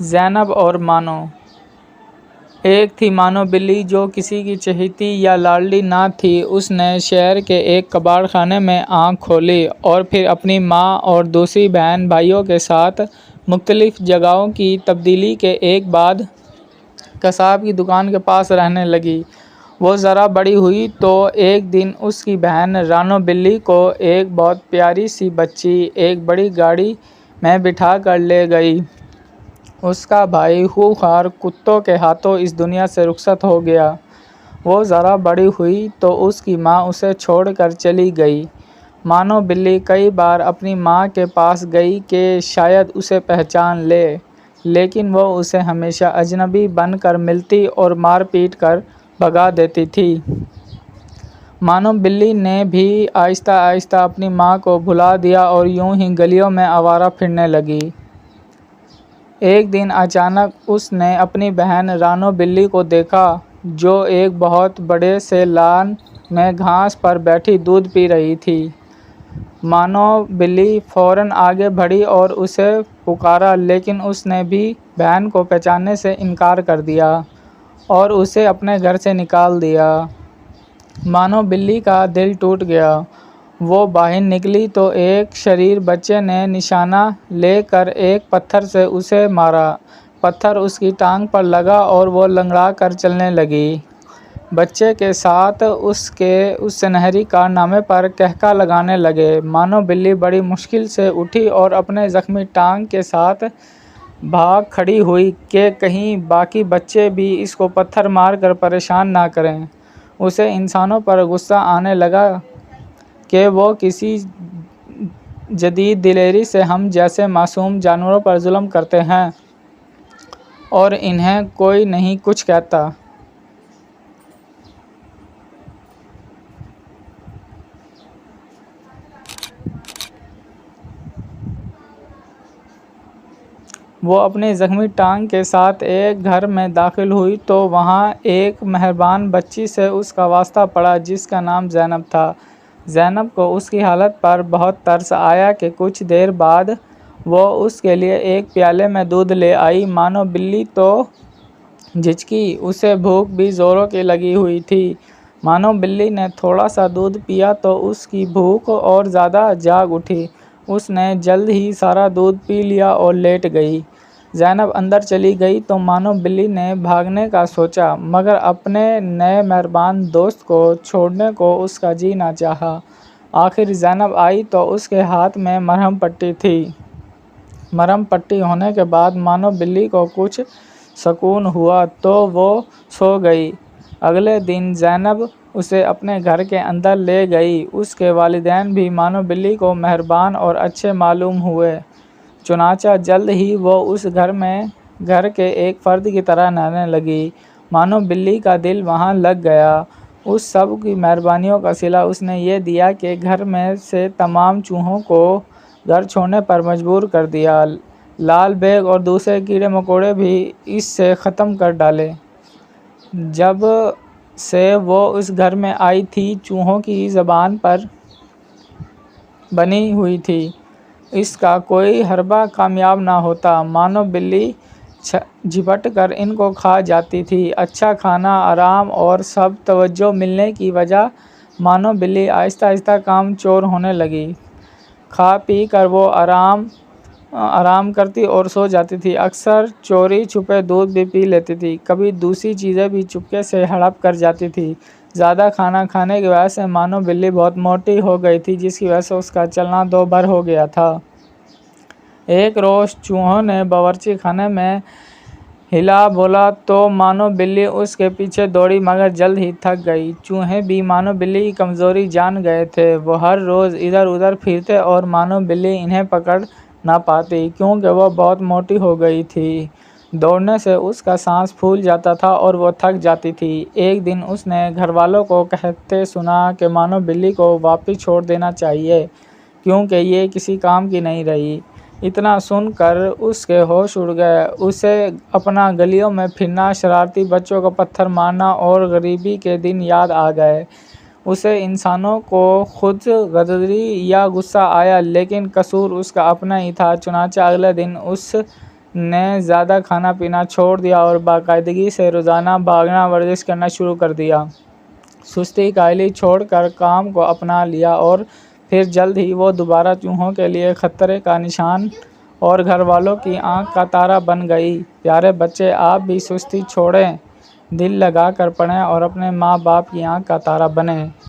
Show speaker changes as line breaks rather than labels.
زینب اور مانو۔ ایک تھی مانو بلی جو کسی کی چہیتی یا لاڈلی نہ تھی۔ اس نے شہر کے ایک کباڑ خانے میں آنکھ کھولی اور پھر اپنی ماں اور دوسری بہن بھائیوں کے ساتھ مختلف جگہوں کی تبدیلی کے ایک بعد قصاب کی دکان کے پاس رہنے لگی۔ وہ ذرا بڑی ہوئی تو ایک دن اس کی بہن رانو بلی کو ایک بہت پیاری سی بچی ایک بڑی گاڑی میں بٹھا کر لے گئی۔ اس کا بھائی خونخوار کتوں کے ہاتھوں اس دنیا سے رخصت ہو گیا۔ وہ ذرا بڑی ہوئی تو اس کی ماں اسے چھوڑ کر چلی گئی۔ مانو بلی کئی بار اپنی ماں کے پاس گئی کہ شاید اسے پہچان لے، لیکن وہ اسے ہمیشہ اجنبی بن کر ملتی اور مار پیٹ کر بھگا دیتی تھی۔ مانو بلی نے بھی آہستہ آہستہ اپنی ماں کو بھلا دیا اور یوں ہی گلیوں میں آوارہ پھرنے لگی۔ ایک دن اچانک اس نے اپنی بہن رانو بلی کو دیکھا جو ایک بہت بڑے سے لان میں گھاس پر بیٹھی دودھ پی رہی تھی۔ مانو بلی فوراً آگے بڑھی اور اسے پکارا، لیکن اس نے بھی بہن کو پہچاننے سے انکار کر دیا اور اسے اپنے گھر سے نکال دیا۔ مانو بلی کا دل ٹوٹ گیا۔ وہ باہر نکلی تو ایک شریر بچے نے نشانہ لے کر ایک پتھر سے اسے مارا۔ پتھر اس کی ٹانگ پر لگا اور وہ لنگڑا کر چلنے لگی۔ بچے کے ساتھ اس سنہری کارنامے پر کہکہ لگانے لگے۔ مانو بلی بڑی مشکل سے اٹھی اور اپنے زخمی ٹانگ کے ساتھ بھاگ کھڑی ہوئی کہ کہیں باقی بچے بھی اس کو پتھر مار کر پریشان نہ کریں۔ اسے انسانوں پر غصہ آنے لگا کہ وہ کسی جدید دلیری سے ہم جیسے معصوم جانوروں پر ظلم کرتے ہیں اور انہیں کوئی نہیں کچھ کہتا۔ وہ اپنی زخمی ٹانگ کے ساتھ ایک گھر میں داخل ہوئی تو وہاں ایک مہربان بچی سے اس کا واسطہ پڑا جس کا نام زینب تھا۔ زینب کو اس کی حالت پر بہت ترس آیا کہ کچھ دیر بعد وہ اس کے لیے ایک پیالے میں دودھ لے آئی۔ مانو بلی تو جھچکی، اسے بھوک بھی زوروں کی لگی ہوئی تھی۔ مانو بلی نے تھوڑا سا دودھ پیا تو اس کی بھوک اور زیادہ جاگ اٹھی۔ اس نے جلد ہی سارا دودھ پی لیا اور لیٹ گئی۔ زینب اندر چلی گئی تو مانو بلی نے بھاگنے کا سوچا، مگر اپنے نئے مہربان دوست کو چھوڑنے کو اس کا جی نہ چاہا۔ آخر زینب آئی تو اس کے ہاتھ میں مرہم پٹی تھی۔ مرہم پٹی ہونے کے بعد مانو بلی کو کچھ سکون ہوا تو وہ سو گئی۔ اگلے دن زینب اسے اپنے گھر کے اندر لے گئی۔ اس کے والدین بھی مانو بلی کو مہربان اور اچھے معلوم ہوئے، چنانچہ جلد ہی وہ اس گھر کے ایک فرد کی طرح رہنے لگی۔ مانو بلی کا دل وہاں لگ گیا۔ اس سب کی مہربانیوں کا صلہ اس نے یہ دیا کہ گھر میں سے تمام چوہوں کو گھر چھوڑنے پر مجبور کر دیا۔ لال بیگ اور دوسرے کیڑے مکوڑے بھی اس سے ختم کر ڈالے۔ جب سے وہ اس گھر میں آئی تھی چوہوں کی زبان پر بنی ہوئی تھی، اس کا کوئی حربہ کامیاب نہ ہوتا۔ مانو بلی جھپٹ کر ان کو کھا جاتی تھی۔ اچھا کھانا، آرام اور سب توجہ ملنے کی وجہ مانو بلی آہستہ آہستہ کام چور ہونے لگی۔ کھا پی کر وہ آرام کرتی اور سو جاتی تھی۔ اکثر چوری چھپے دودھ بھی پی لیتی تھی، کبھی دوسری چیزیں بھی چپکے سے ہڑپ کر جاتی تھی۔ زیادہ کھانا کھانے کی وجہ سے مانو بلی بہت موٹی ہو گئی تھی، جس کی وجہ سے اس کا چلنا دو بھر ہو گیا تھا۔ ایک روز چوہوں نے باورچی خانے میں ہلا بولا تو مانو بلی اس کے پیچھے دوڑی مگر جلد ہی تھک گئی۔ چوہے بھی مانو بلی کی کمزوری جان گئے تھے۔ وہ ہر روز ادھر ادھر پھرتے اور مانو بلی انہیں پکڑ نہ پاتی کیونکہ وہ بہت موٹی ہو گئی تھی۔ دوڑنے سے اس کا سانس پھول جاتا تھا اور وہ تھک جاتی تھی۔ ایک دن اس نے گھر والوں کو کہتے سنا کہ مانو بلی کو واپس چھوڑ دینا چاہیے کیونکہ یہ کسی کام کی نہیں رہی۔ اتنا سن کر اس کے ہوش اڑ گئے۔ اسے اپنا گلیوں میں پھرنا، شرارتی بچوں کو پتھر مارنا اور غریبی کے دن یاد آ گئے۔ اسے انسانوں کو خود غرضی یا غصہ آیا، لیکن قصور اس کا اپنا ہی تھا۔ چنانچہ اگلے دن اس نے زیادہ کھانا پینا چھوڑ دیا اور باقاعدگی سے روزانہ بھاگنا ورزش کرنا شروع کر دیا۔ سستی کاہلی چھوڑ کر کام کو اپنا لیا اور پھر جلد ہی وہ دوبارہ چوہوں کے لیے خطرے کا نشان اور گھر والوں کی آنکھ کا تارا بن گئی۔ پیارے بچے، آپ بھی سستی چھوڑیں، دل لگا کر پڑھیں اور اپنے ماں باپ کی آنکھ کا تارا بنیں۔